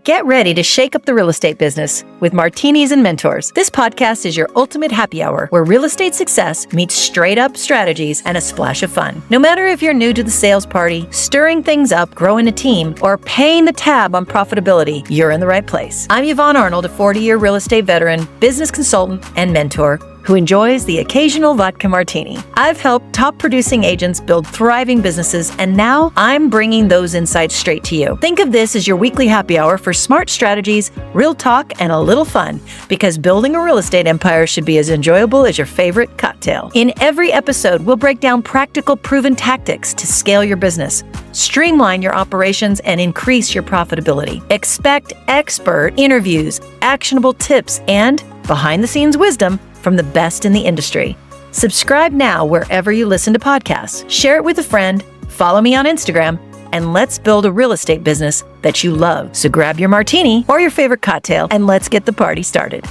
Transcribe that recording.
Get ready to shake up the real estate business with Martinis and Mentors. This podcast is your ultimate happy hour where real estate success meets straight up strategies and a splash of fun. No matter if you're new to the sales party, stirring things up, growing a team, or paying the tab on profitability, you're in the right place. I'm Yvonne Arnold, a 40-year real estate veteran, business consultant, and mentor who enjoys the occasional vodka martini. I've helped top producing agents build thriving businesses, and now I'm bringing those insights straight to you. Think of this as your weekly happy hour for smart strategies, real talk, and a little fun, because building a real estate empire should be as enjoyable as your favorite cocktail. In every episode, we'll break down practical, proven tactics to scale your business, streamline your operations, and increase your profitability. Expect expert interviews, actionable tips, and behind-the-scenes wisdom from the best in the industry. Subscribe now wherever you listen to podcasts. Share it with a friend, follow me on Instagram, and let's build a real estate business that you love. So grab your martini or your favorite cocktail and let's get the party started.